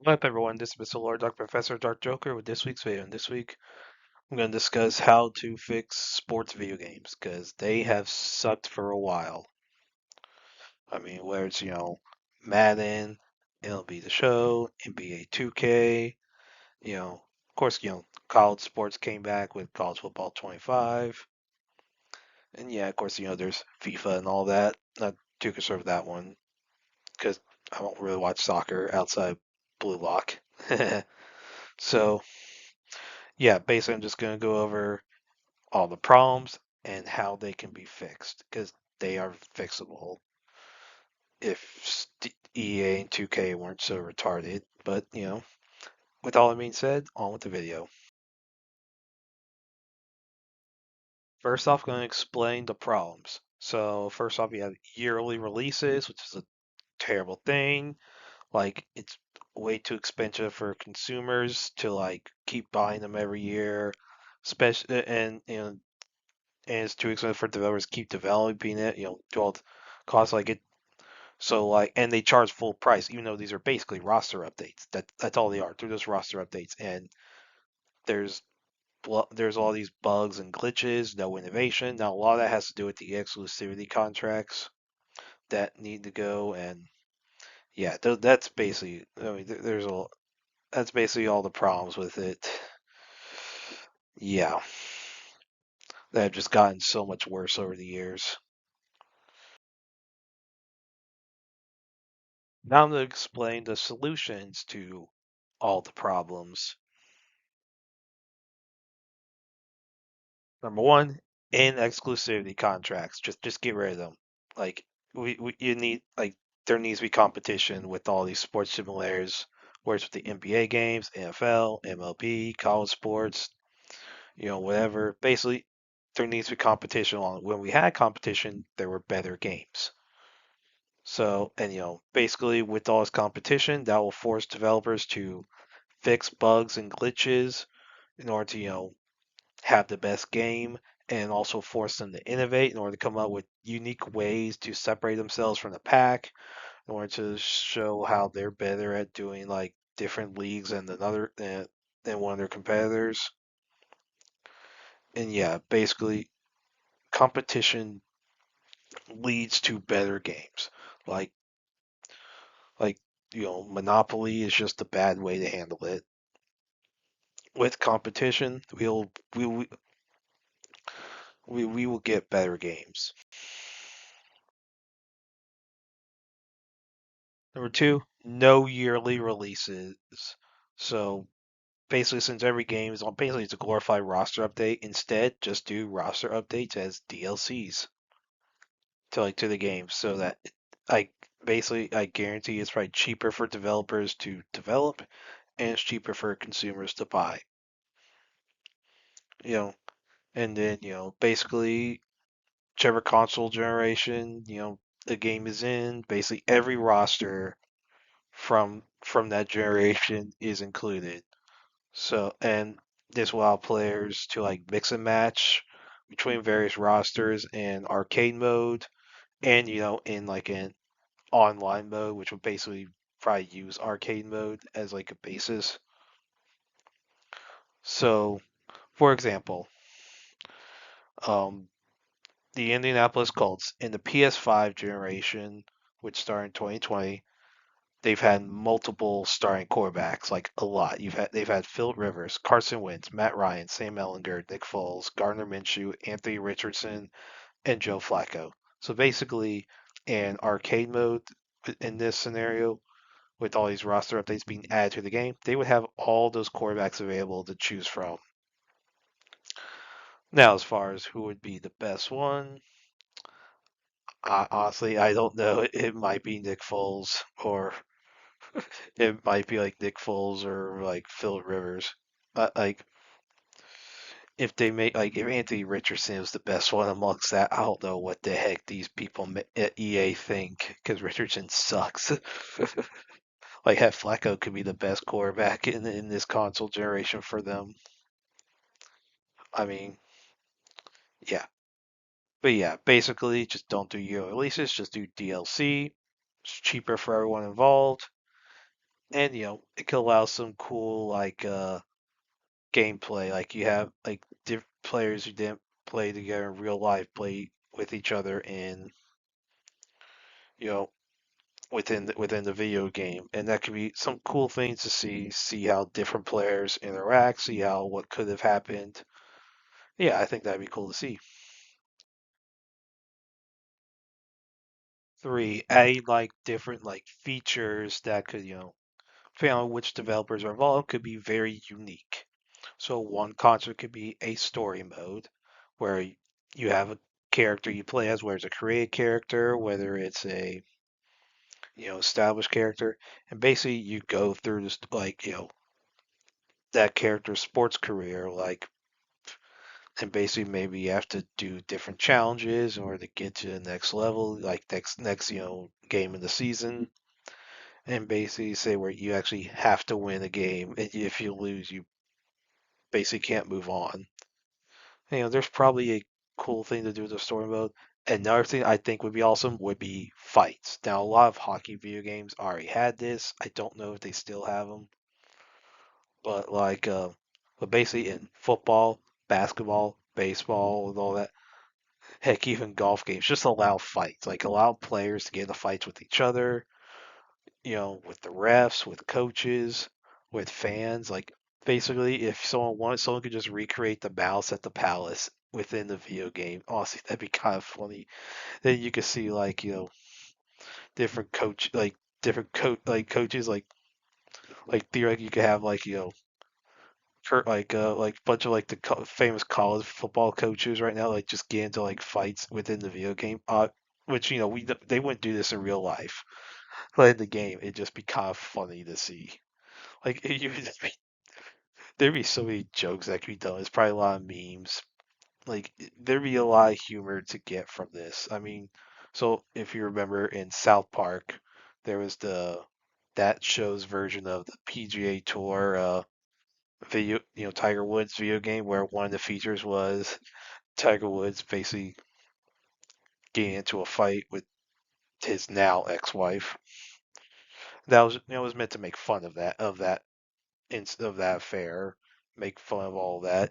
What up, everyone? This is Mr. Lord Dark Professor Dark Joker with this week's video. And this week, I'm going to discuss how to fix sports video games because they have sucked for a while. I mean, where it's, Madden, MLB The Show, NBA 2K, of course, college sports came back with College Football 25. And yeah, of course, there's FIFA and all that. Not too concerned with that one because I don't really watch soccer outside Blue Lock. So, yeah, basically, I'm just going to go over all the problems and how they can be fixed because they are fixable if EA and 2K weren't so retarded. But, with all that being said, on with the video. First off, going to explain the problems. So, first off, you have yearly releases, which is a terrible thing. Like, it's way too expensive for consumers to like keep buying them every year, especially and it's too expensive for developers to keep developing it. Do all the costs like it. So like, and they charge full price, even though these are basically roster updates. That's all they are. They're just roster updates, and there's there's all these bugs and glitches, no innovation. Now a lot of that has to do with the exclusivity contracts that need to go, and yeah, that's basically. I mean, there's a that's basically all the problems with it. Yeah, that have just gotten so much worse over the years. Now I'm going to explain the solutions to all the problems. Number one, in exclusivity contracts, just get rid of them. Like we you need like there needs to be competition with all these sports simulators, whether it's with the NBA games, NFL, MLB, college sports, whatever. Basically, there needs to be competition. Along when we had competition, there were better games. So, and basically with all this competition, that will force developers to fix bugs and glitches in order to, have the best game and also force them to innovate in order to come up with unique ways to separate themselves from the pack in order to show how they're better at doing like different leagues than one of their competitors. And yeah, basically competition leads to better games. Like like Monopoly is just a bad way to handle it. With competition, we will get better games. Number two, no yearly releases. So basically, since every game is on, basically it's a glorified roster update. Instead, just do roster updates as DLCs to the game, so that I I guarantee it's probably cheaper for developers to develop, and it's cheaper for consumers to buy. You know, and then basically whichever console generation the game is in, basically every roster from that generation is included. So, and this will allow players to like mix and match between various rosters in arcade mode and in like an online mode, which would basically probably use arcade mode as like a basis. So, for example, um, the Indianapolis Colts in the PS5 generation, which started in 2020, they've had multiple starting quarterbacks, like a lot. They've had Phil Rivers, Carson Wentz, Matt Ryan, Sam Ellinger, Nick Foles, Gardner Minshew, Anthony Richardson, and Joe Flacco. So basically, in arcade mode, in this scenario, with all these roster updates being added to the game, they would have all those quarterbacks available to choose from. Now, as far as who would be the best one, honestly, I don't know. It might be Nick Foles, or it might be like Nick Foles or like Phil Rivers. Like if Anthony Richardson is the best one amongst that, I don't know what the heck these people at EA think because Richardson sucks. Like, heck, Flacco could be the best quarterback in this console generation for them. I mean, yeah, but yeah, basically, just don't do yearly releases. Just do DLC. It's cheaper for everyone involved, and it could allow some cool gameplay. Like you have like diff players who didn't play together in real life play with each other in you know within the video game, and that could be some cool things to see how different players interact, see how what could have happened. Yeah, I think that'd be cool to see. Three, adding like different like features that could depending on which developers are involved, could be very unique. So one concert could be a story mode where you have a character you play as, whether it's a created character, whether it's a established character, and basically you go through this like that character's sports career, like, and basically maybe you have to do different challenges in order to get to the next level, like next game of the season, and basically say where you actually have to win a game, and if you lose, you basically can't move on. There's probably a cool thing to do with the story mode. Another thing I think would be awesome would be fights. Now, a lot of hockey video games already had this. I don't know if they still have them, but but basically in football, basketball, baseball, and all that, heck, even golf games, just allow fights. Like allow players to get into fights with each other, with the refs, with coaches, with fans. Like basically, if someone wanted, someone could just recreate the mouse at the palace within the video game. Honestly, that'd be kind of funny. Then you could see different coach, like different coaches, like theoretically you could have like a bunch of like the famous college football coaches right now, like just get into like fights within the video game. Which they wouldn't do this in real life, but in the game it'd just be kind of funny to see. Like there'd be so many jokes that could be done. It's probably a lot of memes. Like there'd be a lot of humor to get from this. I mean, so if you remember in South Park, there was that show's version of the PGA Tour video, Tiger Woods video game where one of the features was Tiger Woods basically getting into a fight with his now ex-wife. That was meant to make fun of that affair, make fun of all that.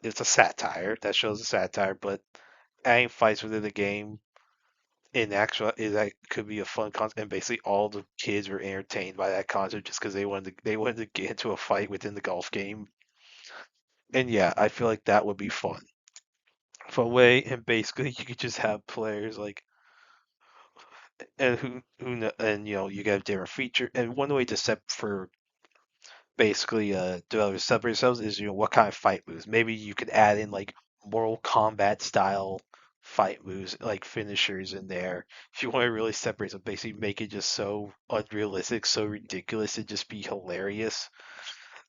It's a satire that shows a satire, but adding fights within the game in actual that could be a fun concept, and basically all the kids were entertained by that concept just because they wanted to get into a fight within the golf game. And yeah, I feel like that would be fun. Fun way, and basically you could just have players like and and you got different feature, and one way to set for basically developers separate themselves is what kind of fight moves. Maybe you could add in like Mortal Kombat style fight moves, like finishers in there. If you want to really separate them, basically make it just so unrealistic, so ridiculous, it just be hilarious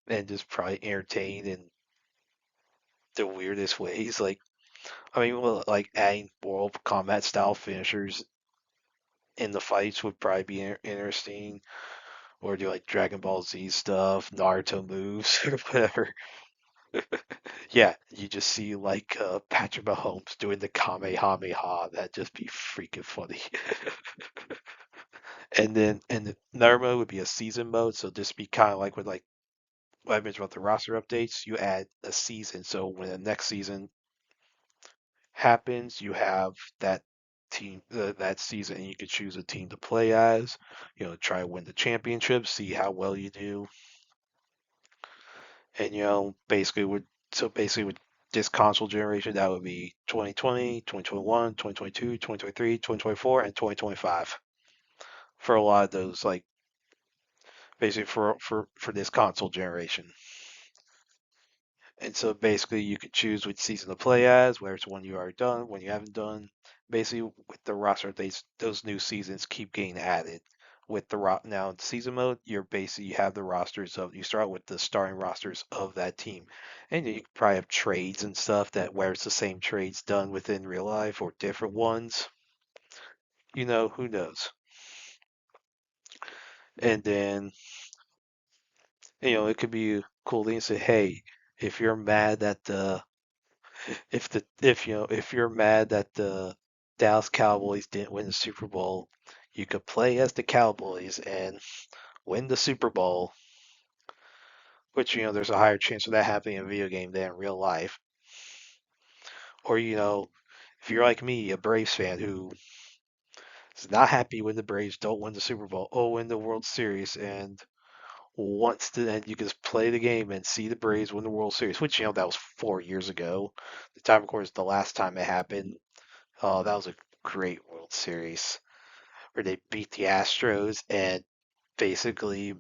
and just probably entertain in the weirdest ways. Like I mean, well, like adding Mortal Kombat style finishers in the fights would probably be interesting. Or do like Dragon Ball Z stuff, Naruto moves, or whatever. Yeah, you just see Patrick Mahomes doing the Kamehameha. That'd just be freaking funny. And the another mode would be a season mode, so just be kind of like with like what I mentioned about the roster updates. You add a season, so when the next season happens, you have that team that season, and you could choose a team to play as. Try to win the championship, see how well you do, and basically with this console generation, that would be 2020, 2021, 2022, 2023, 2024, and 2025 for a lot of those, like basically for this console generation. And so basically you could choose which season to play as, whether it's one you already done, one you haven't done. Basically with the roster updates, those new seasons keep getting added. With the now in season mode, you have the rosters of you start with the starting rosters of that team, and you can probably have trades and stuff that where it's the same trades done within real life or different ones. Who knows? And then it could be a cool thing to say, hey, if you're mad that the if you're mad that the Dallas Cowboys didn't win the Super Bowl, you could play as the Cowboys and win the Super Bowl, which there's a higher chance of that happening in a video game than in real life. Or if you're like me, a Braves fan who is not happy when the Braves don't win the Super Bowl or win the World Series, and wants to, and you can just play the game and see the Braves win the World Series, which that was 4 years ago. The time, of course, the last time it happened. Oh, that was a great World Series where they beat the Astros, and basically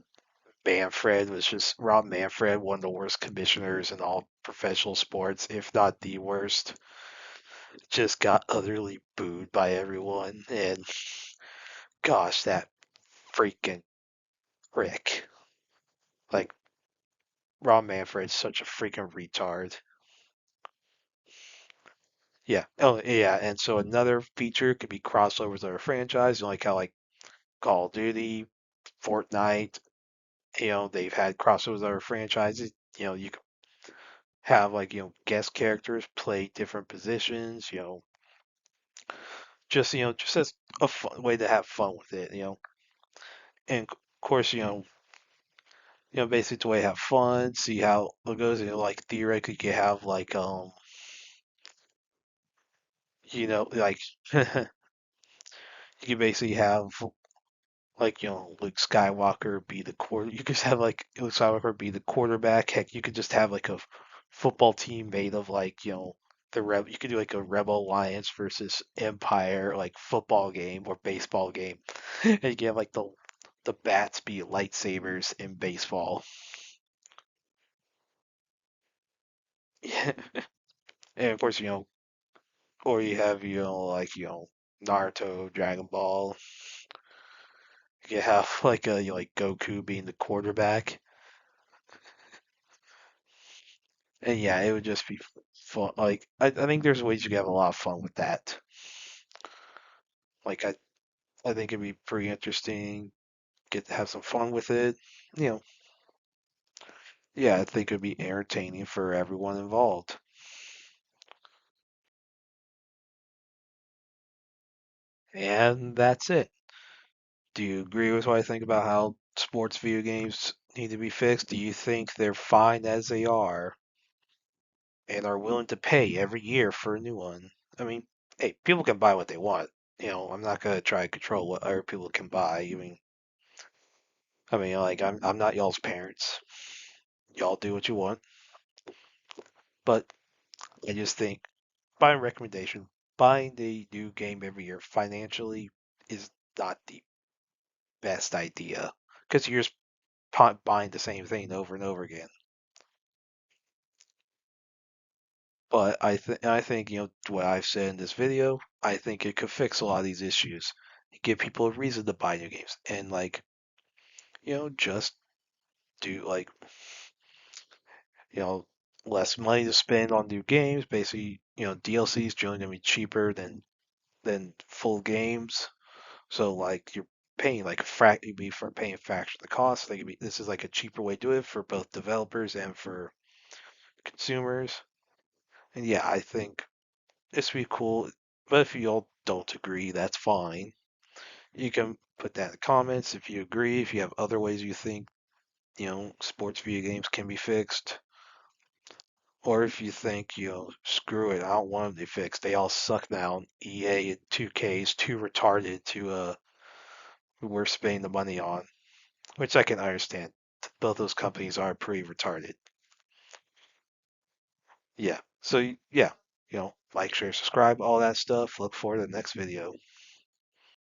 Rob Manfred, one of the worst commissioners in all professional sports, if not the worst, just got utterly booed by everyone. And gosh, that freaking Rick. Like, Rob Manfred's such a freaking retard. Yeah. Oh, yeah. And so another feature could be crossovers of a franchise, like how like Call of Duty, Fortnite, they've had crossovers of other franchises. You can have like, guest characters play different positions, just as a fun way to have fun with it. And of course, basically to way to have fun, see how it goes. Like theoretically, you could have like, like you could basically have like Luke Skywalker be the quarter. You could just have like Luke Skywalker be the quarterback. Heck, you could just have like a football team made of like the rebel. You could do like a Rebel Alliance versus Empire like football game or baseball game, and you can have like the bats be lightsabers in baseball. Yeah, and of course or you have like Naruto, Dragon Ball. You have like like Goku being the quarterback. And yeah, it would just be fun. Like I think there's ways you can have a lot of fun with that. Like I think it'd be pretty interesting. Get to have some fun with it. You know, yeah, I think it'd be entertaining for everyone involved. And that's it. Do you agree with what I think about how sports video games need to be fixed? Do you think they're fine as they are and are willing to pay every year for a new one? I mean, hey, people can buy what they want. I'm not gonna try to control what other people can buy. I mean, like I'm not y'all's parents. Y'all do what you want, but I just think by recommendation, buying the new game every year financially is not the best idea because you're just buying the same thing over and over again. But I think what I've said in this video, I think it could fix a lot of these issues, give people a reason to buy new games, and like just do like you know, less money to spend on new games. Basically, DLC is generally gonna be cheaper than full games. So like you're paying like you'd be for paying a fraction of the cost. Like this is like a cheaper way to do it for both developers and for consumers. And yeah, I think this would be cool. But if you all don't agree, that's fine. You can put that in the comments if you agree. If you have other ways you think sports video games can be fixed. Or if you think, screw it, I don't want them to be fixed. They all suck now. EA and 2K is too retarded to worth spending the money on, which I can understand. Both those companies are pretty retarded. Yeah. So yeah, like, share, subscribe, all that stuff. Look forward to the next video.